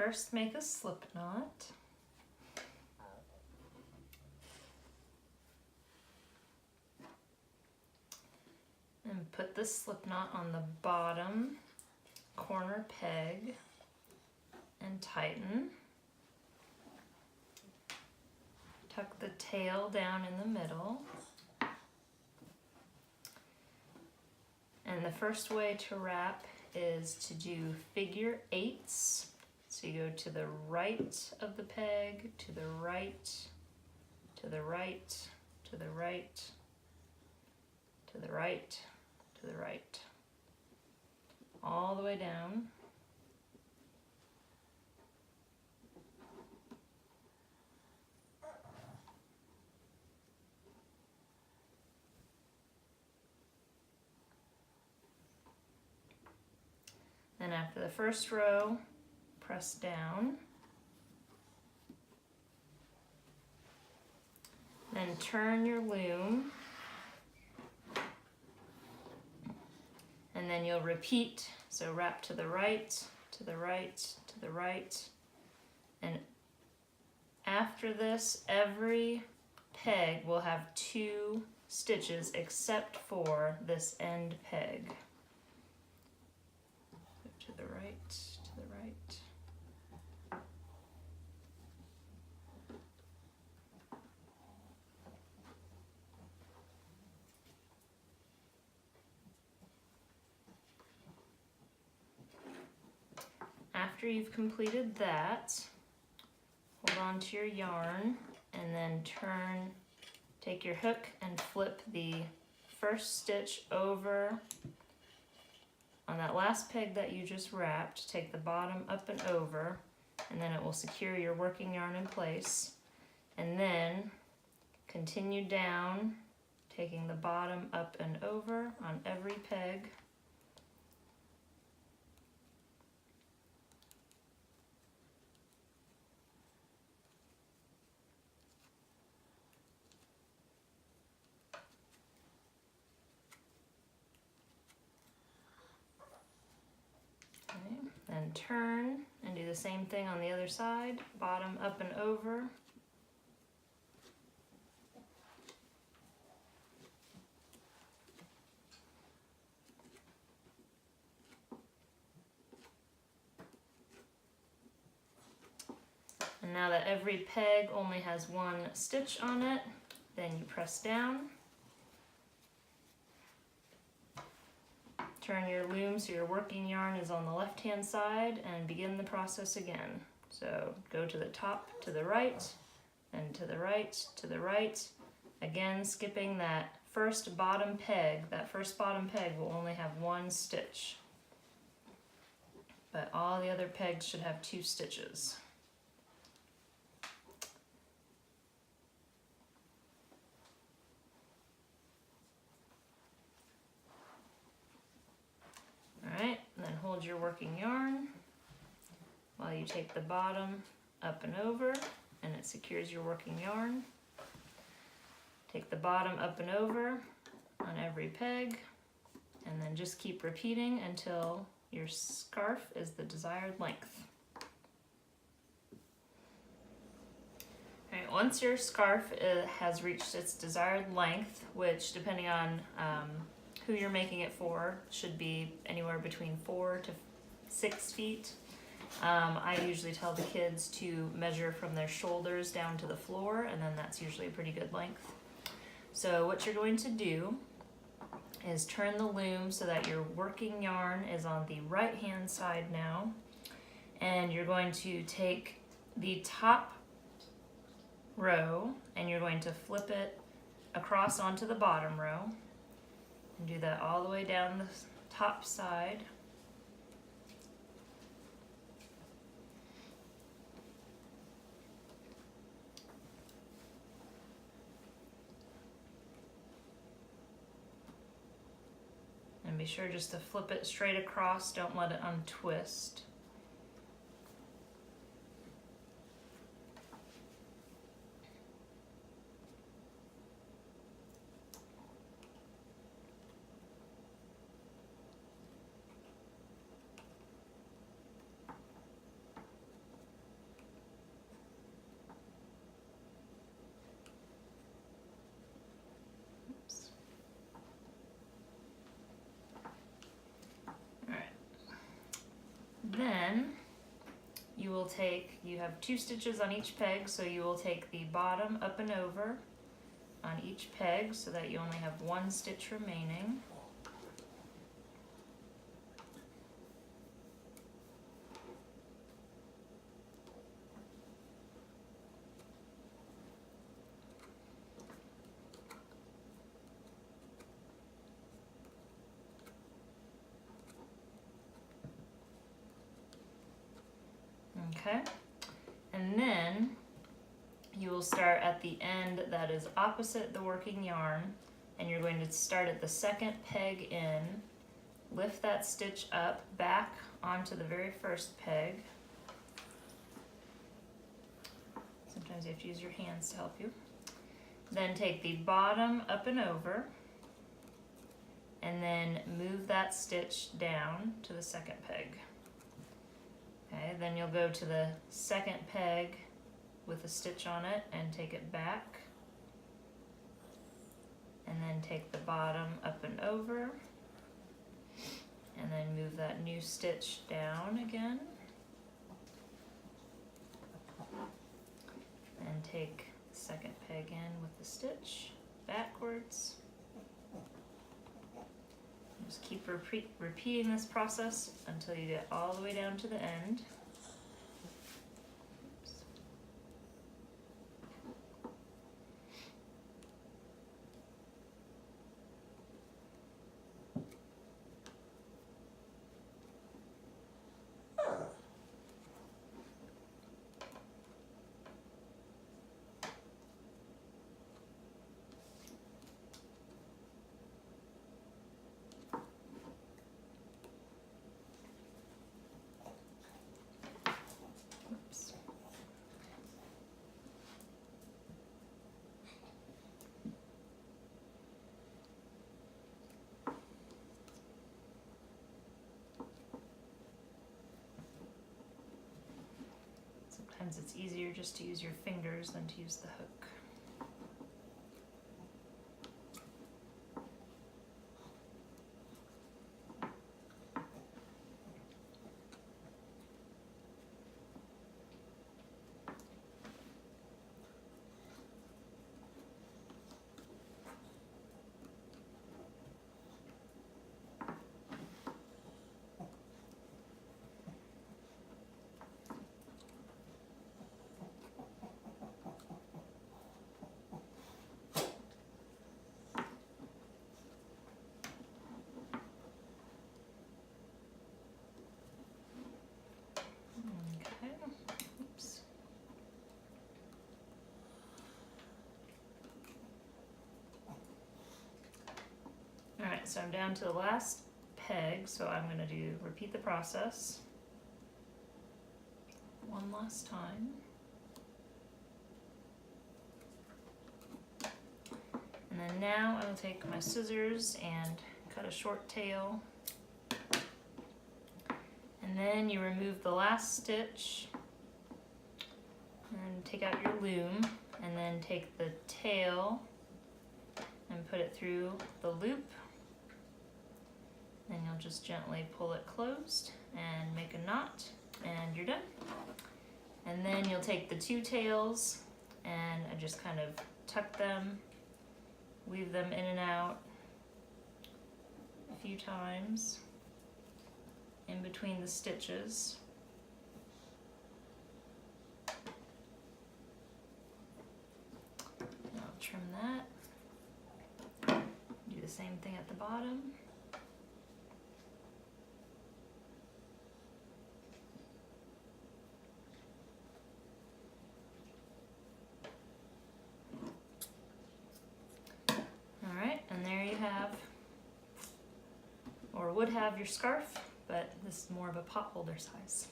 first make a slip knot. And put the slip knot on the bottom corner peg and tighten. Tuck the tail down in the middle. And the first way to wrap is to do figure eights. So you go to the right of the peg, to the right, to the right, to the right, to the right, to the right, all the way down. Then after the first row, press down. Then turn your loom. And then you'll repeat, so wrap to the right, to the right, to the right. And after this, every peg will have 2 stitches except for this end peg. To the right, to the right. After you've completed that, hold on to your yarn and then take your hook and flip the first stitch over on that last peg that you just wrapped. Take the bottom up and over, and then it will secure your working yarn in place. And then continue down, taking the bottom up and over on every peg. Then turn and do the same thing on the other side, bottom up and over. And now that every peg only has 1 stitch on it, then you press down. Turn your loom so your working yarn is on the left-hand side and begin the process again. So go to the top, to the right, and to the right, to the right. Again, skipping that first bottom peg. That first bottom peg will only have 1 stitch. But all the other pegs should have 2 stitches. Alright, then hold your working yarn while you take the bottom up and over, and it secures your working yarn. Take the bottom up and over on every peg, and then just keep repeating until your scarf is the desired length. Alright, once your scarf has reached its desired length, which depending on who you're making it for, should be anywhere between 4 to 6 feet. I usually tell the kids to measure from their shoulders down to the floor, and then that's usually a pretty good length. So what you're going to do is turn the loom so that your working yarn is on the right hand side now, and you're going to take the top row and you're going to flip it across onto the bottom row. And do that all the way down the top side. And be sure just to flip it straight across, don't let it untwist. Then you will take, you have 2 stitches on each peg, so you will take the bottom up and over on each peg so that you only have 1 stitch remaining. Okay, and then you will start at the end that is opposite the working yarn, and you're going to start at the 2nd peg in, lift that stitch up back onto the very first peg. Sometimes you have to use your hands to help you. Then take the bottom up and over, and then move that stitch down to the 2nd peg. Okay, then you'll go to the 2nd peg with a stitch on it and take it back, and then take the bottom up and over, and then move that new stitch down again, and take the 2nd peg in with the stitch backwards. Just keep repeating this process until you get all the way down to the end. Oops. Sometimes it's easier just to use your fingers than to use the hook. Okay, oops. Alright, so I'm down to the last peg, so I'm going to repeat the process one last time. And then now I will take my scissors and cut a short tail. And then you remove the last stitch and take out your loom, and then take the tail and put it through the loop. Then you'll just gently pull it closed and make a knot, and you're done. And then you'll take the 2 tails and just kind of tuck them, weave them in and out a few times in between the stitches. And I'll trim that. Do the same thing at the bottom. Alright, and there you have, or would have, your scarf, but this is more of a pot holder size.